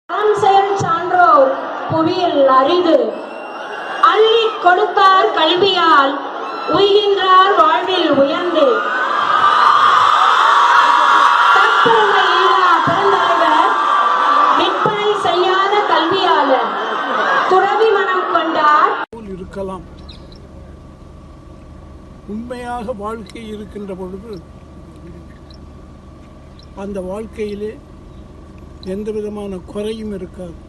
செயல் சான்றோர் புவியில் அரிது. அள்ளி கொடுத்தார் கல்வியால் உய்கின்றார் வாழ்வில் உயர்ந்து. தற்பெருமை இல்லா பெருந்தலைவர், விற்பனை செய்யாத கல்வியாளர், துறவி மனம் கொண்டார். இருக்கலாம். உண்மையாக வாழ்க்கை இருக்கின்ற பொழுது அந்த வாழ்க்கையிலே எந்த விதமான குறையும் இருக்காது.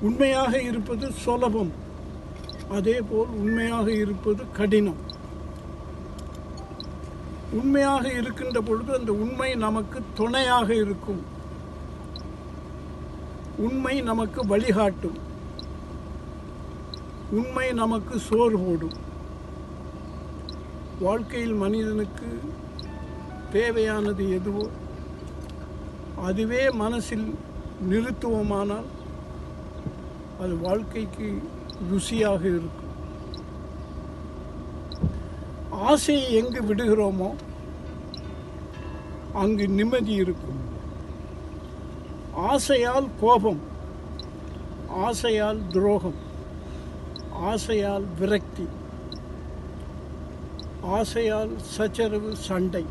உண்மையாக இருப்பது சுலபம், அதேபோல் உண்மையாக இருப்பது கடினம். உண்மையாக இருக்கின்ற பொழுது அந்த உண்மை நமக்கு துணையாக இருக்கும். உண்மை நமக்கு வழிகாட்டும். உண்மை நமக்கு சோறு போடும். வாழ்க்கையில் மனிதனுக்கு தேவையானது எதுவோ அதுவே மனசில் நிறுத்துவோமானால் அது வாழ்க்கைக்கு ருசியாக இருக்கும். ஆசையை எங்கு விடுகிறோமோ அங்கு நிம்மதி இருக்கும். ஆசையால் கோபம், ஆசையால் துரோகம், ஆசையால் விரக்தி, ஆசையால் சச்சரவு, சண்டை.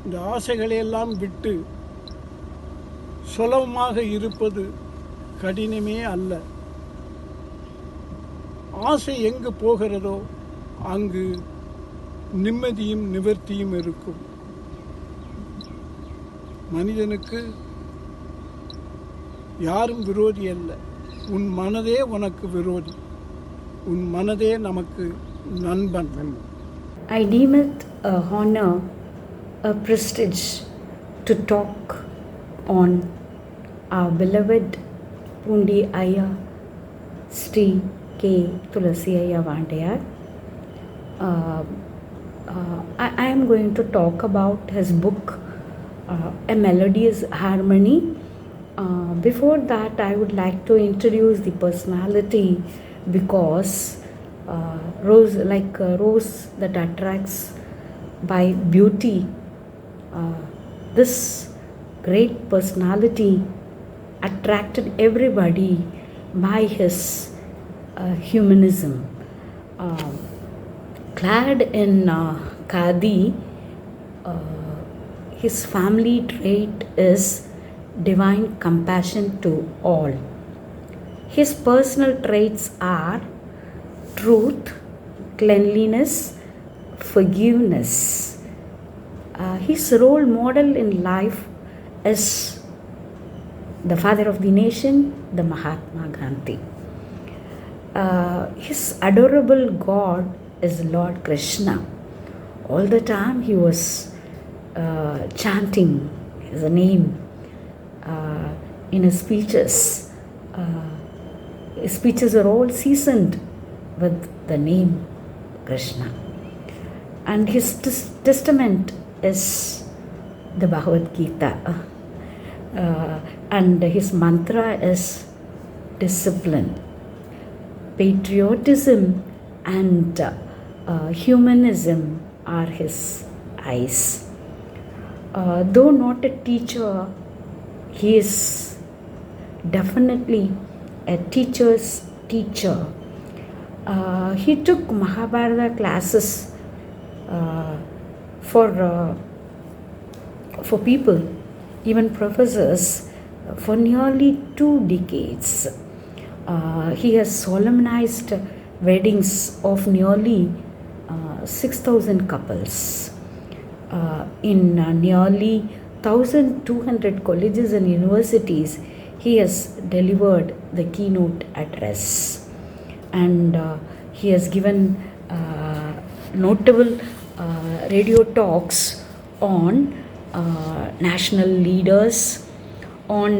இந்த ஆசைகளையெல்லாம் விட்டு சுலபமாக இருப்பது கடினமே அல்ல. ஆசை எங்கு போகிறதோ அங்கு நிம்மதியும் நிவர்த்தியும் இருக்கும். மனிதனுக்கு யாரும் விரோதி அல்ல. உன் மனதே உனக்கு விரோதி. உன் மனதே நமக்கு நண்பன். I deem it a honor, a prestige to talk on our beloved Poondi Ayya, Sri.Thulasiah Vandeyar. I am going to talk about his book, A Melodious Harmony. Before that, I would like to introduce the personality, because rose that attracts by beauty, this great personality attracted everybody by his humanism. Clad in khadi, his family trait is divine compassion to all. His personal traits are truth, cleanliness, forgiveness. His role model in life is the father of the nation, the Mahatma Gandhi. His adorable God is Lord Krishna. All the time he was chanting his name in his speeches. His speeches are all seasoned with the name Krishna. And his testament is the Bhagavad Gita. And his mantra is discipline. Patriotism and humanism are his eyes. Though not a teacher, he is definitely a teacher's teacher. He took Mahabharata classes for people, even professors, for nearly 2 decades. He has solemnized weddings of nearly 6,000 couples in nearly 1,200 colleges and universities. He has delivered the keynote address, and he has given notable radio talks on national leaders, on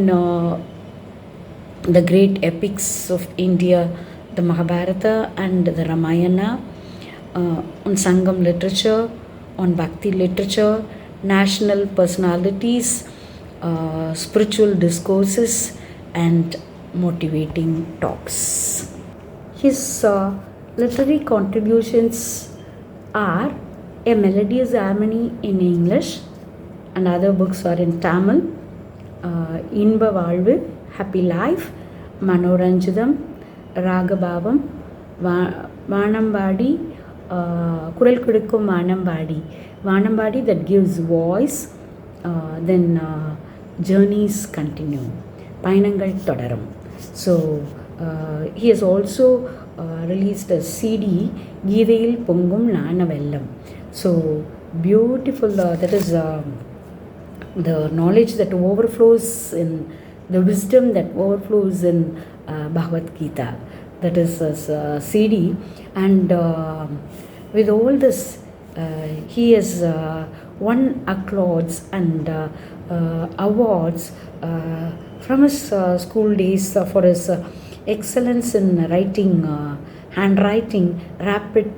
the great epics of India, the Mahabharata and the Ramayana, on Sangam literature, on Bhakti literature, national personalities, spiritual discourses and motivating talks. His literary contributions are A Melodious Harmony in English, and other books are in Tamil. Inba Valvu, Happy Life, Manoranjidam, Ragabhavam, Vanambadi, Kural Kudukkum Vanambadi that gives voice, then journeys continue, Painangal Todaram. So he has also released a CD, Geethayil Pongum Nanavellam. So beautiful, that is the knowledge that overflows in, the wisdom that overflows in Bhagavad Gita. That is a CD, and with all this, he has won accolades and awards from his school days for his excellence in writing, handwriting, rapid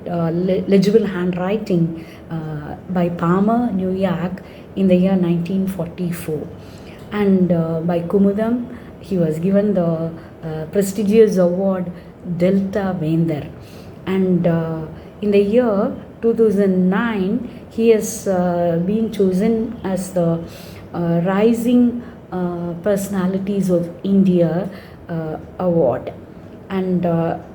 legible handwriting by Palmer, New York in the year 1944. And by Kumudam, he was given the prestigious award Delta Vendar. And in the year 2009, he has been chosen as the Rising Personalities of India award. And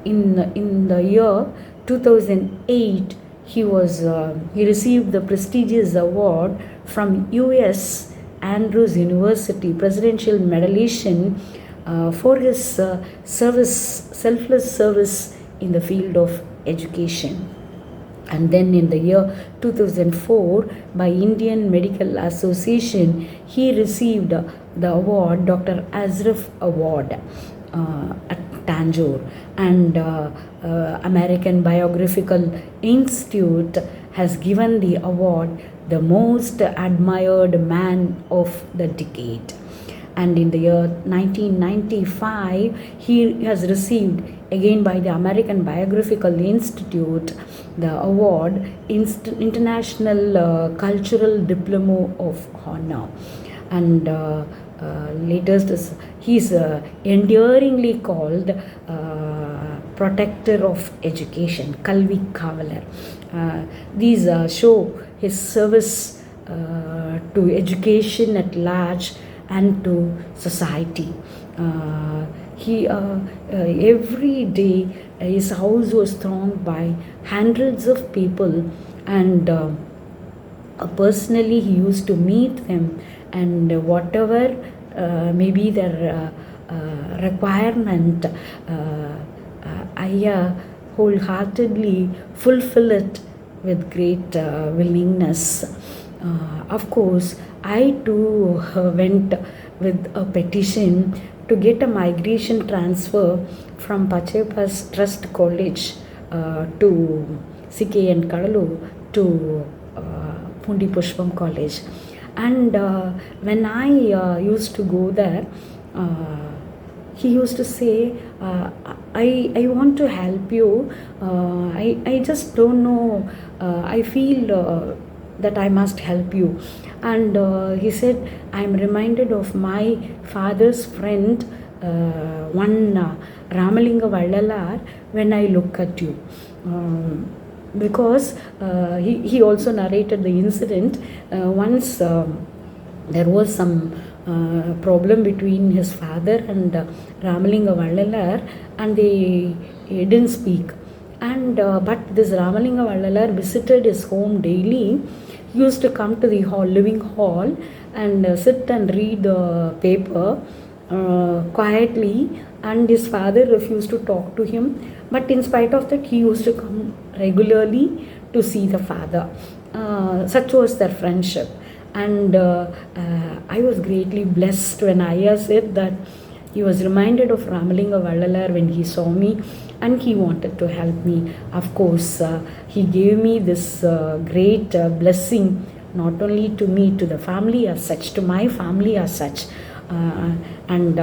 in the year 2008, he received the prestigious award from US Andrews University Presidential Medallion for his selfless service in the field of education. And then in the year 2004, by Indian Medical Association, he received the award, Dr. Asraf Award at Tanjore. And American Biographical Institute has given the award, the most admired man of the decade. And in the year 1995, he has received again by the American Biographical Institute the award International Cultural Diploma of Honor. And latest is he's endearingly called Protector of Education, Kalvi Kavalar. These show his service to education at large and to society. He every day his house was thronged by hundreds of people, and personally he used to meet them, and whatever maybe their requirement, Ayya wholeheartedly fulfill it with great willingness. Of course, I too went with a petition to get a migration transfer from Pachepas Trust College to CK and Kadalu to Poondi Pushpam College. And when I used to go there, he used to say, I want to help you, I just don't know, I feel that I must help you. And he said, I am reminded of my father's friend, one Ramalinga Vallalar, when I look at you. Because he also narrated the incident. Once there was some problem between his father and Ramalinga Vallalar, and they didn't speak. And but this Ramalinga Vallalar visited his home daily. He used to come to the hall, living hall, and sit and read the paper quietly, and his father refused to talk to him. But in spite of that, he used to come regularly to see the father. Such was their friendship. And I was greatly blessed when Ayya said that he was reminded of Ramalinga Vallalar when he saw me, and he wanted to help me. Of course, he gave me this great blessing, not only to me, to the family as such, to my family as such. And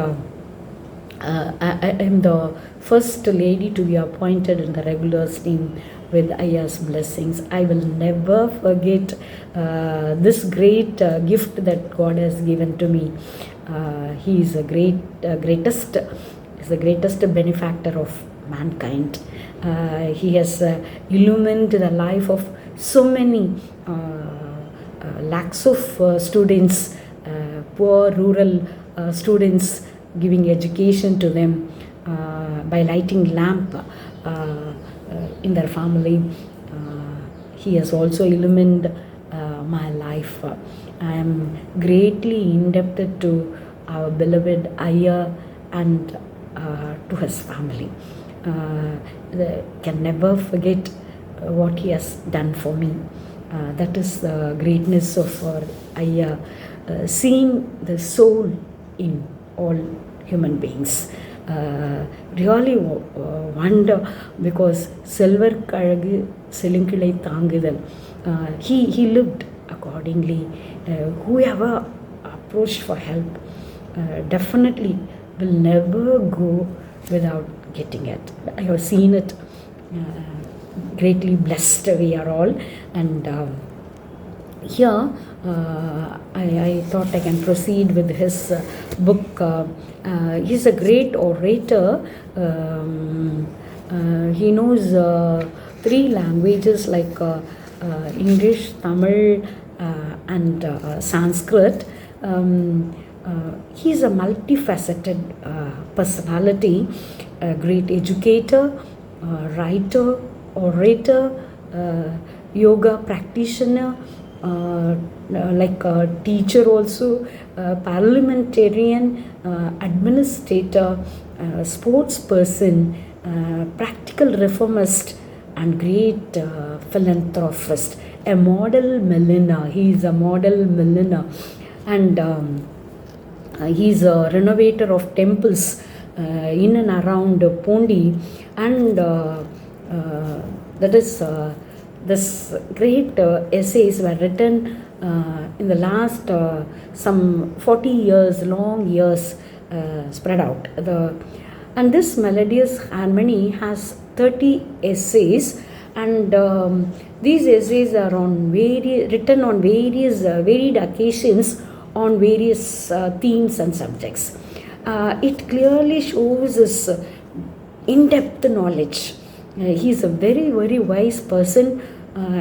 I am the first lady to be appointed in the regulars team with Ayya's blessings. I will never forget this great gift that God has given to me. He is the greatest benefactor of mankind. He has illumined the life of so many lakhs of students, poor rural students, giving education to them by lighting lamp in their family. He has also illumined my life. I am greatly indebted to our beloved Ayya and to his family. Can never forget what he has done for me. That is the greatness of our Ayya, seeing the soul in all human beings. Really wonder, because Selvar Kalagu Selinkilai Thangidal, he lived accordingly. Whoever approached for help definitely will never go without getting it. I have seen it. Greatly blessed we are all, and here I thought I can proceed with his book. He's a great orator. He knows 3 languages like English, Tamil and Sanskrit. He's a multifaceted personality, a great educator, writer, orator, yoga practitioner, like a teacher also, parliamentarian, administrator, sports person, practical reformist, and great philanthropist, a model millionaire. He is a model millionaire, and he is a renovator of temples in and around Poondi, and that is this great essays were written in the last some 40 years, long years, spread out. And this Melodious Harmony has 30 essays, and these essays are on written on various varied occasions on various themes and subjects. It clearly shows his in-depth knowledge. He is a very, very wise person.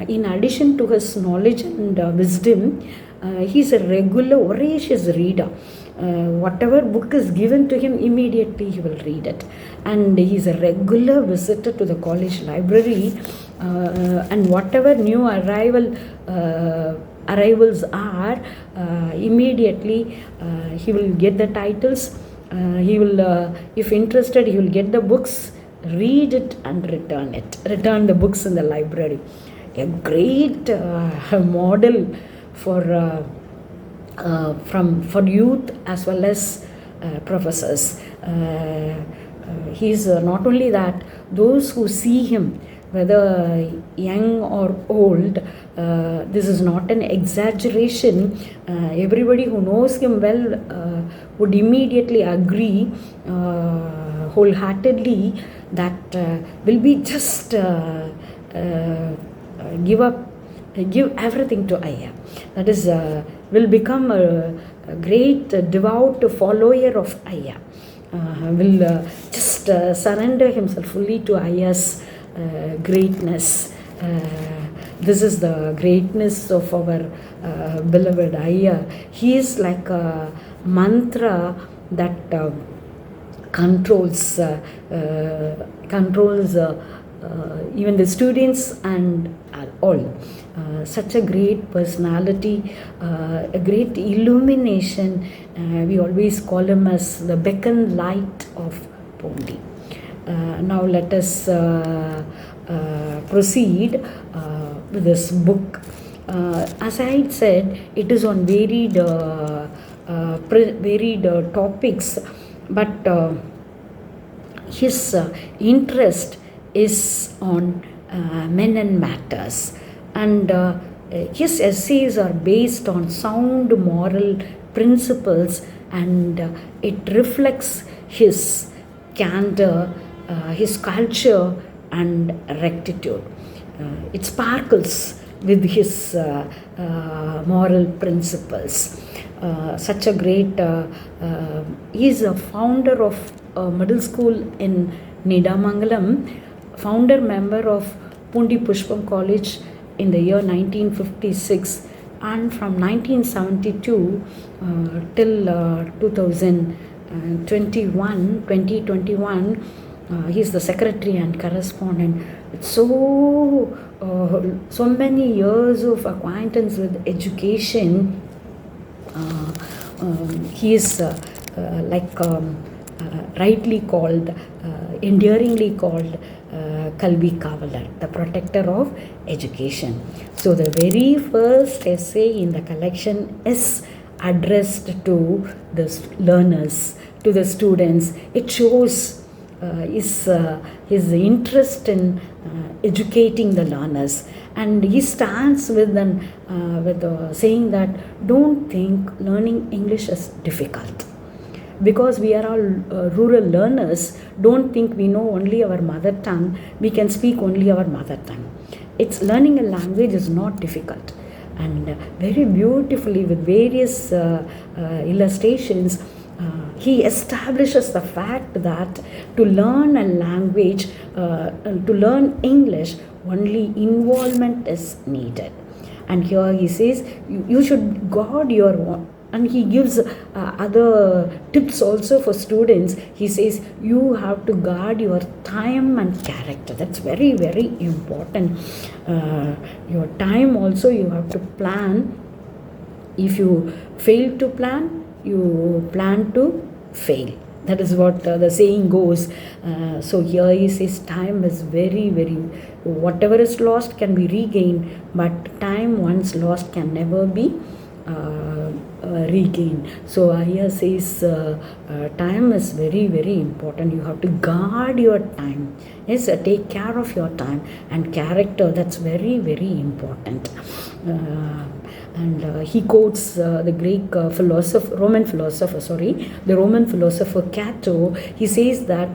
In addition to his knowledge and wisdom, he is a regular, voracious reader. Whatever book is given to him, immediately he will read it. And he is a regular visitor to the college library. And whatever new arrivals are, immediately he will get the titles. He will, if interested, he will get the books, read it and return the books in the library. A great model for youth as well as professors. He's not only that, those who see him, whether young or old, this is not an exaggeration. Everybody who knows him well would immediately agree wholeheartedly that will be just give everything to Ayya. That is, will become a great devout follower of Ayya. Will just surrender himself fully to Ayya's greatness. This is the greatness of our beloved Ayya. He is like a mantra that controls even the students and all. Such a great personality, a great illumination. We always call him as the beacon light of Poondi. Now let us proceed with this book. As I had said, it is on varied topics, but his interest is on men and matters, and his essays are based on sound moral principles, and it reflects his candor, his culture and rectitude. It sparkles with his moral principles. Such a great, he is a founder of a middle school in Nidamangalam, founder member of Poondi Pushpam College in the year 1956, and from 1972 till 2021, he's the secretary and correspondent. It's so many years of acquaintance with education. He is rightly called, endearingly called Kalvi Kavalar, the protector of education. So the very first essay in the collection is addressed to the learners, to the students. It shows his interest in educating the learners, and he stands with saying that don't think learning English is difficult, because we are all rural learners. Don't think we know only our mother tongue, we can speak only our mother tongue. It's learning a language is not difficult. And very beautifully with various illustrations, he establishes the fact that to learn a language, to learn English, only involvement is needed. And here he says you should guard your, and he gives other tips also for students. He says you have to guard your time and character. That's very, very important. Your time also you have to plan. If you fail to plan, you plan to fail. That is what the saying goes. So here he says time is very, very, whatever is lost can be regained, but time once lost can never be regained. So Ayya says time is very, very important. You have to guard your time. Yes, take care of your time and character. That's very, very important. And he quotes the Roman philosopher Cato. He says that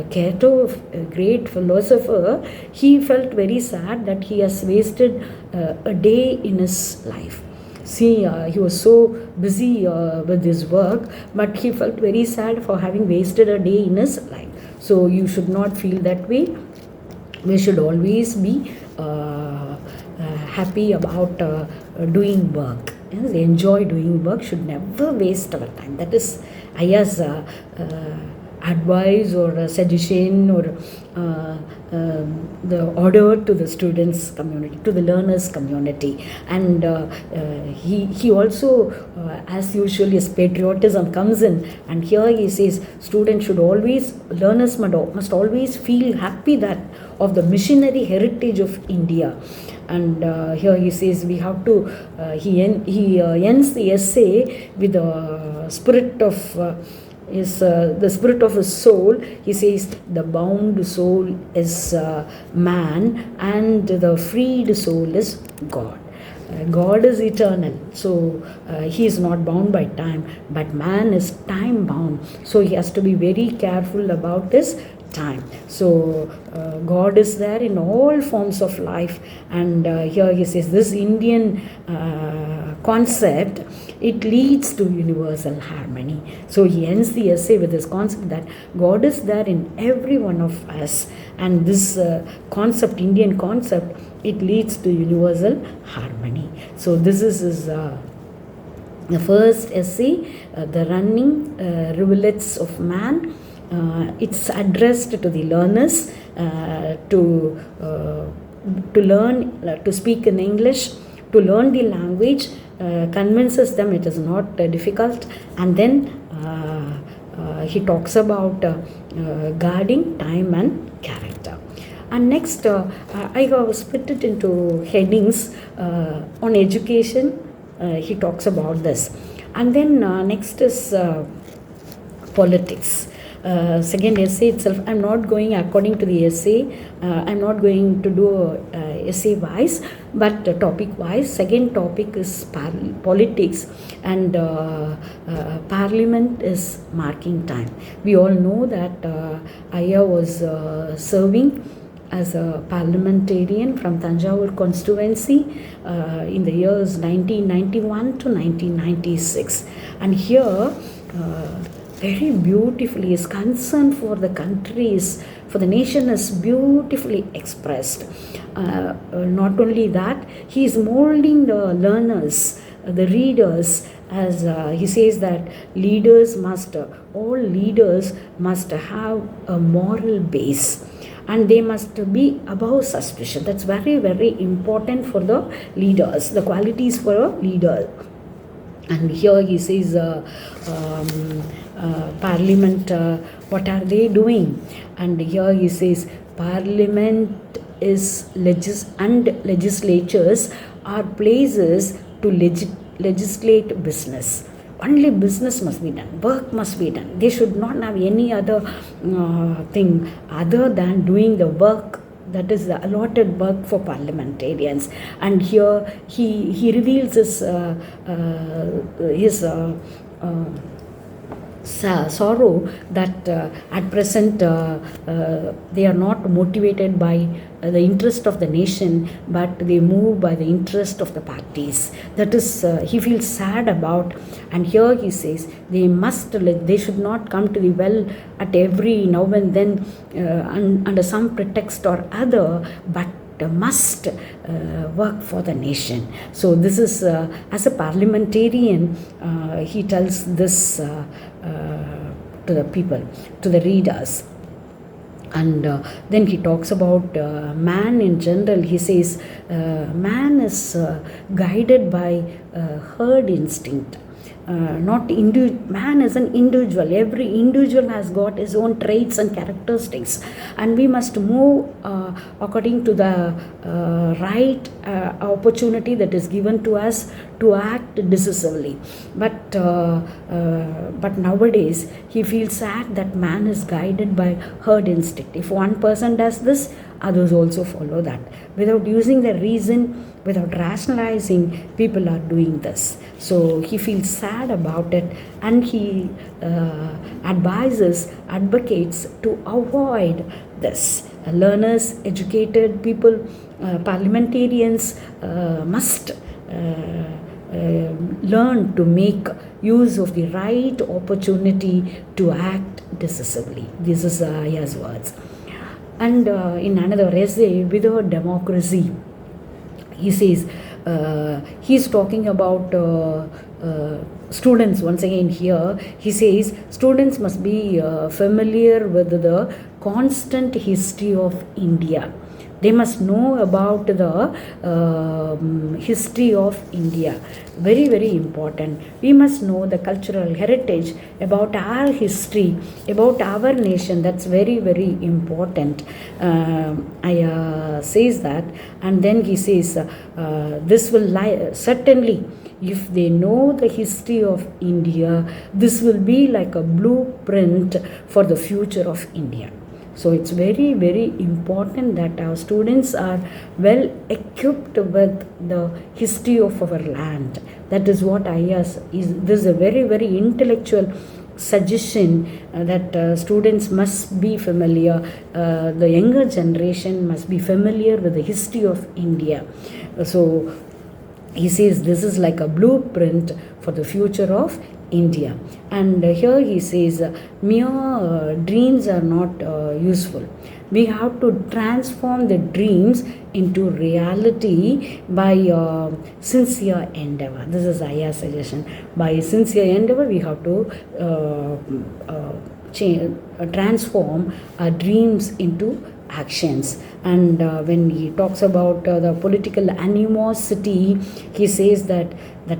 Cato, a great philosopher, he felt very sad that he has wasted a day in his life. See, he was so busy with his work, but he felt very sad for having wasted a day in his life. So you should not feel that way. We should always be happy about doing work. Yes, enjoy doing work, should never waste our time. That is Ayya's advice or suggestion or the order to the students community, to the learners community. And he also, as usual, his patriotism comes in, and here he says learners must always feel happy that of the missionary heritage of India. And here he says we have to, he ends the essay with the spirit of the spirit of his soul. He says the bound soul is man and the freed soul is God. God is eternal, so he is not bound by time, but man is time bound, so he has to be very careful about his time. So God is there in all forms of life, and here he says this Indian concept, it leads to universal harmony. So he ends the essay with this concept that God is there in every one of us, and this concept, Indian concept, it leads to universal harmony. So this is his the first essay, The Running Rivulets of Man. It's addressed to the learners to learn to speak in English, to learn the language, convinces them it is not difficult, and then he talks about guarding time and character. And next, I have split it into headings. On education, he talks about this, and then next is politics. Second essay itself, I'm not going according to the essay, I'm not going to do essay wise, but topic wise. Second topic is politics, and parliament is marking time. We all know that Ayya was serving as a parliamentarian from Tanjavur constituency in the years 1991 to 1996, and here very beautifully. His concern for the countries, for the nation is beautifully expressed. Not only that, he is molding the learners, the readers, as he says that all leaders must have a moral base, and they must be above suspicion. That's very, very important for the leaders, the qualities for a leader. And here he says, Parliament, what are they doing? And here he says, Parliament is and legislatures are places to legislate business. Only business must be done, work must be done. They should not have any other thing other than doing the work that is the allotted work for parliamentarians. And here he reveals his sorrow that at present they are not motivated by the interest of the nation, but they move by the interest of the parties. That is, he feels sad about. And here he says they should not come to the well at every now and then under some pretext or other, but must work for the nation. So this is, as a parliamentarian, he tells this to the people, to the readers. And then he talks about man in general. He says man is guided by herd instinct. Man is an individual. Every individual has got his own traits and characteristics, and we must move according to the right opportunity that is given to us to act decisively. But nowadays he feels sad that man is guided by herd instinct. If one person does this, others also follow that. Without using the reason, without rationalizing, people are doing this. So he feels sad about it, and he advocates to avoid this. Learners, educated people, parliamentarians must learn to make use of the right opportunity to act decisively. This is Ayya's words. And in another essay, Without Democracy, he says, he's talking about students. Once again here, he says students must be familiar with the constant history of India. They must know about the history of India. Very, very important. We must know the cultural heritage, about our history, about our nation. That's very, very important. Ayya says that. And then he says, this will certainly, if they know the history of India, this will be like a blueprint for the future of India. So it's very, very important that our students are well equipped with the history of our land. That is what Ayya is. This is a very, very intellectual suggestion that students must be familiar. The younger generation must be familiar with the history of India. So he says this is like a blueprint for the future of India. And here he says mere dreams are not useful. We have to transform the dreams into reality by sincere endeavor. This is Ayya's suggestion. By sincere endeavor, we have to transform our dreams into actions. And when he talks about the political animosity, he says that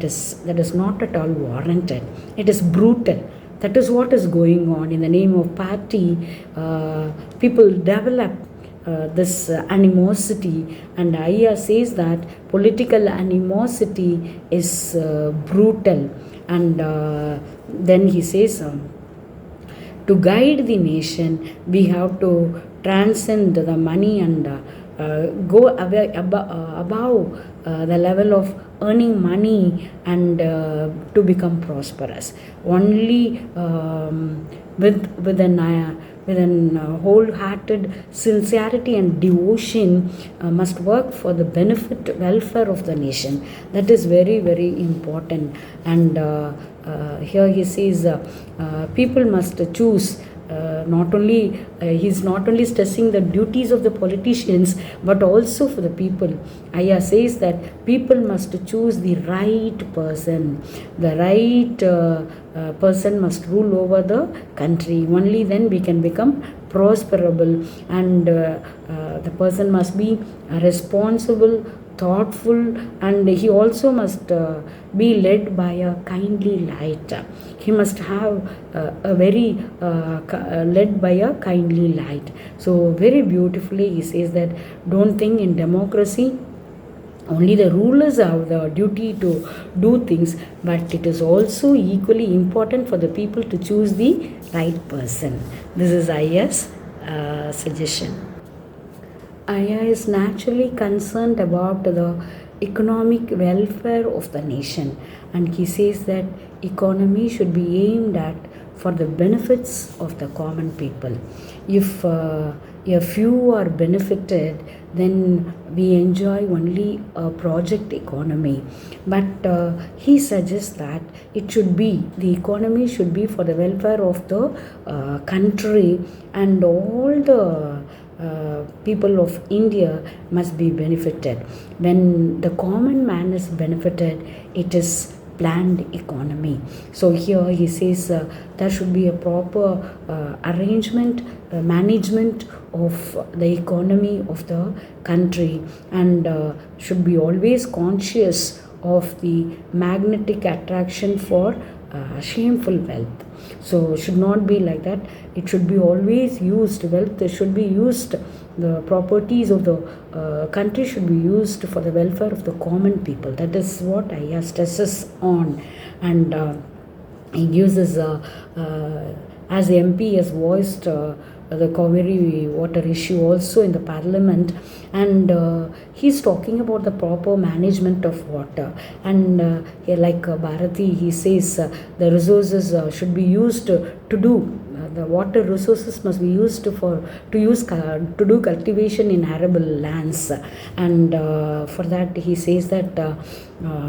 is not at all warranted. It is brutal. That is what is going on. In the name of party, people develop this animosity, and Ayya says that political animosity is brutal. And then he says, to guide the nation, we have to transcend the money and go above the level of earning money and to become prosperous. Only with an with an wholehearted sincerity and devotion must work for the benefit, welfare of the nation. That is very, very important. And here he says people must choose. He's not only stressing the duties of the politicians but also for the people. Ayya says that people must choose the right person. The right person must rule over the country. Only then we can become prosperable, and the person must be responsible, thoughtful, and he also must be led by a kindly light. He must have a very led by a kindly light. So very beautifully he says that don't think in democracy only the rulers have the duty to do things, but it is also equally important for the people to choose the right person. This is Ayya's suggestion. Ayya is naturally concerned about the economic welfare of the nation, and he says that economy should be aimed at for the benefits of the common people. If a few are benefited, then we enjoy only a project economy. But he suggests that the economy should be for the welfare of the country, and all the people of India must be benefited. When the common man is benefited, it is planned economy. So here he says there should be a proper arrangement, management of the economy of the country, and should be always conscious of the magnetic attraction for shameful wealth. So should not be like that. It should be always used. Wealth should be used. The properties of the country should be used for the welfare of the common people. That is what Ayya stresses on. And he gives us, as MP has voiced the Kaveri water issue also in the parliament, and he's talking about the proper management of water. And here, like Bharati, he says the resources should be used to do. The water resources must be used to do cultivation in arable lands, and for that he says that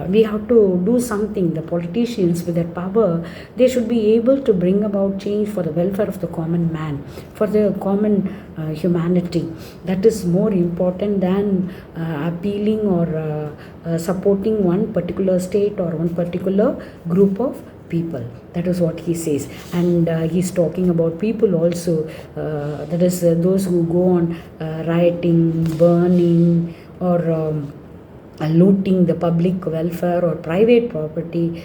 we have to do something. The politicians with that power, they should be able to bring about change for the welfare of the common man, for the common humanity. That is more important than appealing or supporting one particular state or one particular group of people. That is what he says. And he's talking about people also, that is those who go on rioting, burning, or looting the public welfare or private property.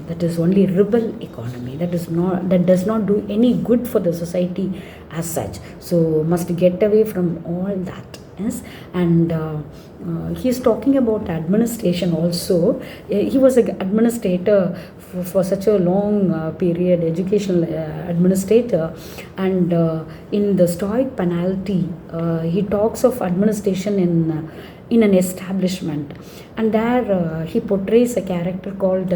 That is only rebel economy. That does not do any good for the society as such. So must get away from all that. Yes, and he's talking about administration also. He was an administrator for such a long period, educational administrator, and in the Stoic Penalty, he talks of administration in an establishment, and there he portrays a character called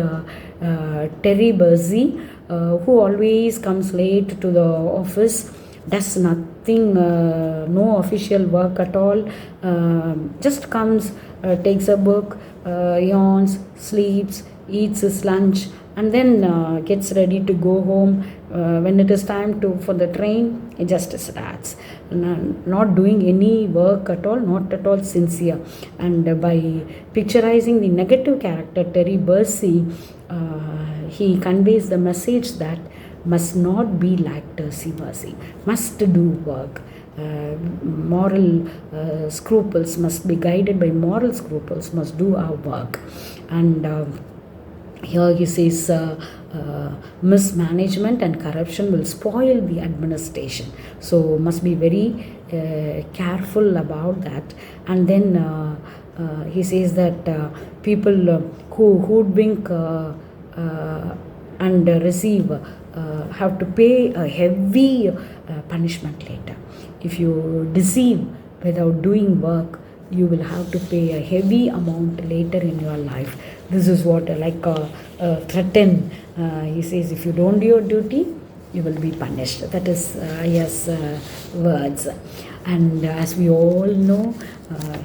Terry Bussey, who always comes late to the office, does nothing, no official work at all, just comes, takes a book, yawns, sleeps, eats his lunch, and then gets ready to go home. When it is time for the train, he just starts, not doing any work at all, not at all sincere. And by picturizing the negative character Terry Bussey, he conveys the message that must not be like Terry Bussey, must do work. Moral scruples must be guided by moral scruples, must do our work. And here he says mismanagement and corruption will spoil the administration, so must be very careful about that. And then he says that people who hoodwink and receive have to pay a heavy punishment later. If you deceive without doing work, you will have to pay a heavy amount later in your life. This is what threaten. He says, if you don't do your duty, you will be punished. That is Ayya's words. And as we all know,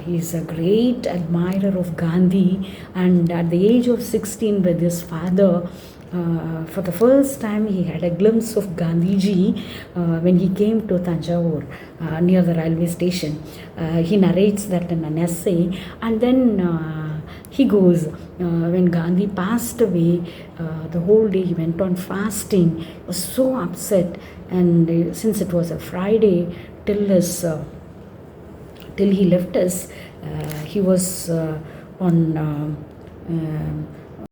he is a great admirer of Gandhi, and at the age of 16 with his father, for the first time he had a glimpse of Gandhiji when he came to Tanjavur near the railway station. He narrates that in an essay, and then he goes, when Gandhi passed away, the whole day he went on fasting. He was so upset, and since it was a Friday, till he left us, he was on